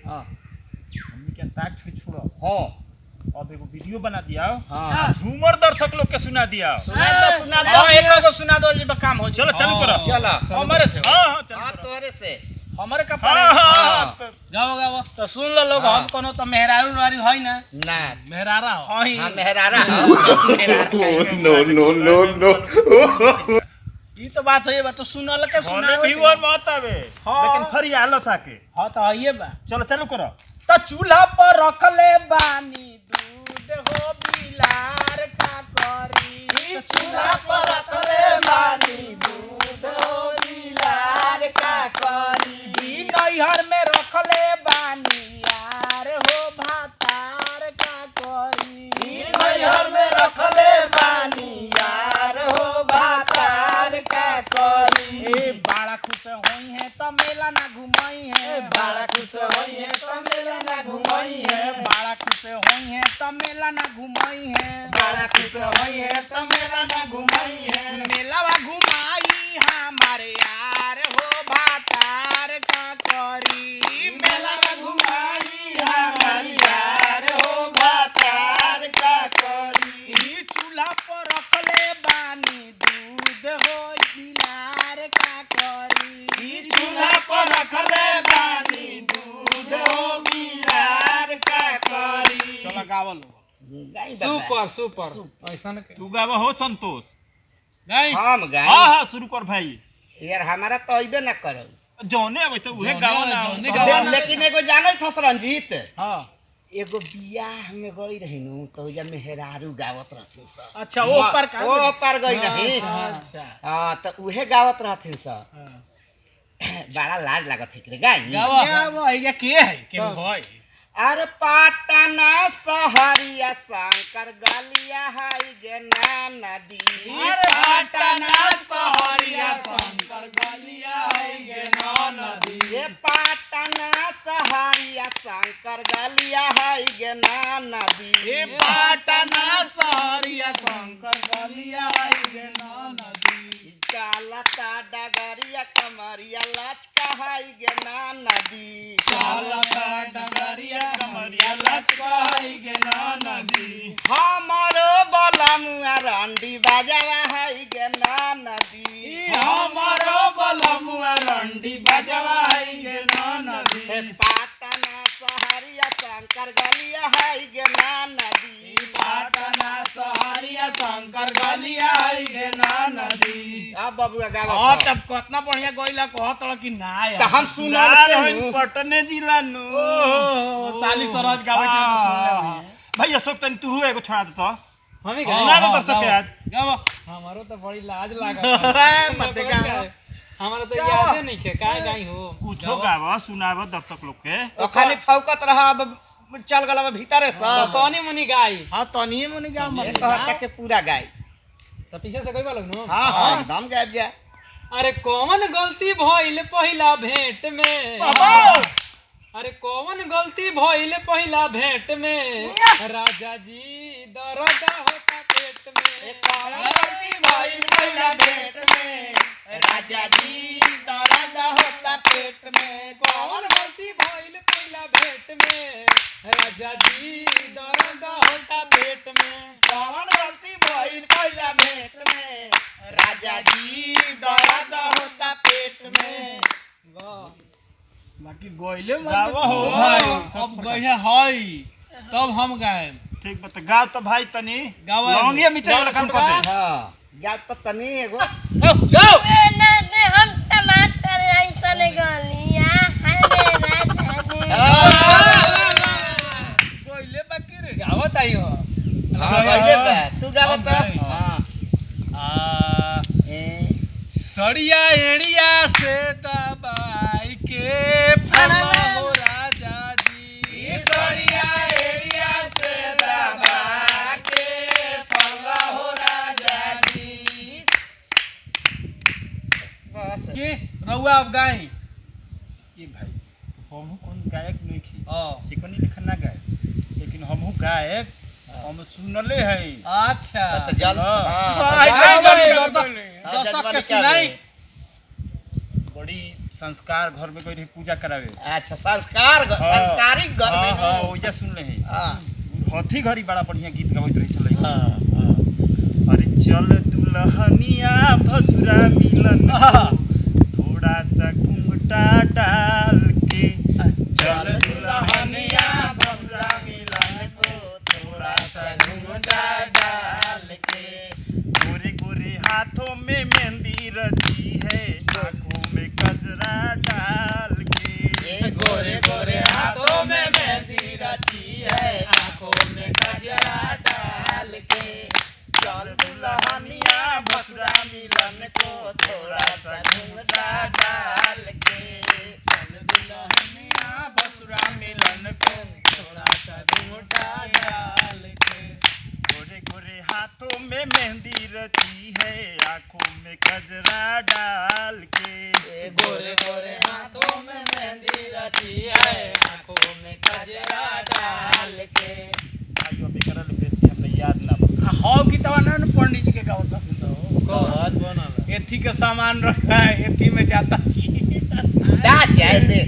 हां हमनी के अंताक्षरी छोड़ो। हां अब एगो वीडियो बना दिया। हां झूमर दर्शक लोग के सुना दिया। सुना दो एक को सुना दो जी काम हो। चलो चालू करो। चलो हमारे से। हां हां तोरे से हमारे का हां गाओ गाओ तो सुन लो लोग। हम कोनो तो मेहरारू वारी है ना ना मेहरारा हो। हां मेहरारा नो नो नो नो ई तो बात है। बात तो सुनल के सुना व्यूअर मत आवे लेकिन फरी आलो साके। हां तो आइए बा। चलो चालू करो। तो चूल्हा पर रखले बानी दूध हो बिलार का करी। चूल्हा पर रखले बानी दूध हो बिलार का करी। ई नैहर में रखले बानी यार हो भातार का करी। ई नैहर में रखले बानी यार हो भातार का करी। ए बड़ा खुश होई है तो मेला ना घुमाई है। बड़ा खुश होई है तो मेला ना घुमाई है। बड़ा खुश होई है तो मेला ना घुमाई है। बड़ा खुश होई है तो मेला ना घुमाई है। मेलावा घुमाई हमारे यार हो भातार का करी। मेला घुमाई हमारी यार हो भातार का करी। ई चूल्हा पर रखले बानी दूध हो बिलार का करी। ई चूल्हा पर रखले बानी दूध हो बिलार का करी। चलो गावल सुपर सुपर ऐसा न तू गावा हो संतोष। गाई हम गाई। हां हां शुरू कर भाई। यार हमारा तो अइबे ना करो। जौने अबे तो उहे गावा ना। लेकिन एगो जानत थस रंजीत। हां एगो बियाह में गई रही नु तो जा मेहरारू गावत रहथिन स। अच्छा वो पर का ओ पर गई रही। अच्छा हां तो उहे गावत रहथिन स। बड़ा लाज लागत है रे गाई। गावा ये के है के भाई। अरे पाटना सहरिया शंकर गलिया हाई गे ना नदी। अरे पाटना सहरिया शंकर गलिया हाई गे ना नदी। ये पाटना सहरिया शंकर गलिया हाई गे ना नदी। ए पाटना सहरिया शंकर गलिया हाई गे ना नदी। चालता डगरिया कमरिया लचका हाई गे ना नदी। चालता डगरिया कमरिया लचका हाई गे ना नदी। हमारो बलमुआ रंडी बाजावा हाई गे ना नदी। हमारो बलमुआ रंडी बजवा हाई गे ना नदी। हे पाटना सहरिया शंकर गलिया हाई गे ना नदी। पाटना सहरिया शंकर गलिया हाई गे ना नदी। अब बबुआ गावा। हां तब कितना बढ़िया गइला कहत कि ना यार। तो हम सुना रहे पटने जिला नु। ओहो साली सरज गावे के सुन ले भाई। अशोक तन तू एगो छोड़ा दे तो। हम ही सुना दे दर्शक के आज। गाओ हमारो तो बड़ी लाज लागत मत गाओ। हमारा तो याद नहीं है काय गाई हो। कुछो गावा सुनावा दर्शक लोग के। ओखनी फौकत रहा अब चल गला भीतरे सब। तनी मनी गाई हां तनिए मने गाव मत। कहता के पूरा गाय। तो पीछे से कोई बालक नो। हां हां एकदम गायब जा। अरे कौन गलती भइल पहिला भेंट में। अरे कौन गलती भइल पहिला भेंट में। राजा जी दर्द होता पेट में। कौन गलती भइल पहिला भेंट में। राजा जी दर्द होता पेट में। कौन गलती भइल पहिला भेंट में। राजा जी दर्द होता पेट में। कौन गलती भइल पहिला भेंट में। राजा जी दर्द होता पेट में। बाकी गइले गावा हो भाई। अब गए हई तब हम गाए। ठीक बता गाव तो भाई तनी गावा लौंगिया मिर्चा वाला काम कर दे। हां गा तो तनी एगो जाओ ने हम टमाटर ऐसा ने गलिया हरे राजा ने। गइले बाकी रे। गावत आई हो। हां गइले बा तू गावा तो। हां सड़िया एड़िया से दबाई के फला हो राजा जी। सड़िया एड़िया से दबा के फला हो राजा जी। बस के रउआ अब गाई। ये भाई हमहू कौन गायक नहीं थी। हां एकनी लिखन ना गाय लेकिन हमहू गायक हम सुनले है। अच्छा तो जल हां हां दर्शक के सुनाई। बड़ी संस्कार घर में कोई पूजा करावे। अच्छा संस्कारिक घर में हां ओजा सुन ले हैं। हां हथी घरी बड़ा बढ़िया गीत गावत रही छले। हां अरे चल दुल्हनिया भसुरा मिलन थोड़ा सा घूंघटा डाल के चल दुल्हनिया भसुरा मिलन को थोड़ा सा घूंघटा डाल के गोरे गोरे हाथों में मेहंदी रची है आंखों में गजरा डाल के गोरे गोरे हाथों में मेहंदी रची है आंखों में गजरा डाल के चल दुल्हनिया भसुरा मिलन को थोड़ा सा घूंघटा डाल के चल दुल्हनिया भसुरा मिलन को थोड़ा सा घूंघटा डाल के गोरे गोरे हाथों में मेहंदी रची है आंखों में गजरा डाल के गोरे गोरे हाथों में मेहंदी रची है आंखों में गजरा डाल के आयो बेकरल बेसी हमरा याद ना बा। हां गीतवा ना पंडित जी के गावत हथिन सो कौन बनल एथी के सामान रखा है एथी में जाता जी दा जाए दे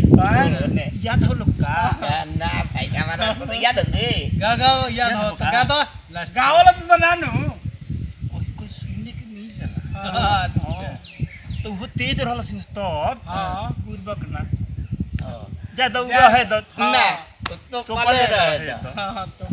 याद हो लोग का ना भाई हमारा को तो याद है गा याद हो तो गा तो गावला तो सनानु कोई सुनने के नहीं चला। अच्छा तो वो तेज रहल सिन तब हां पूर्वक ना ज्यादा रहे ना तो पले रहे हां तो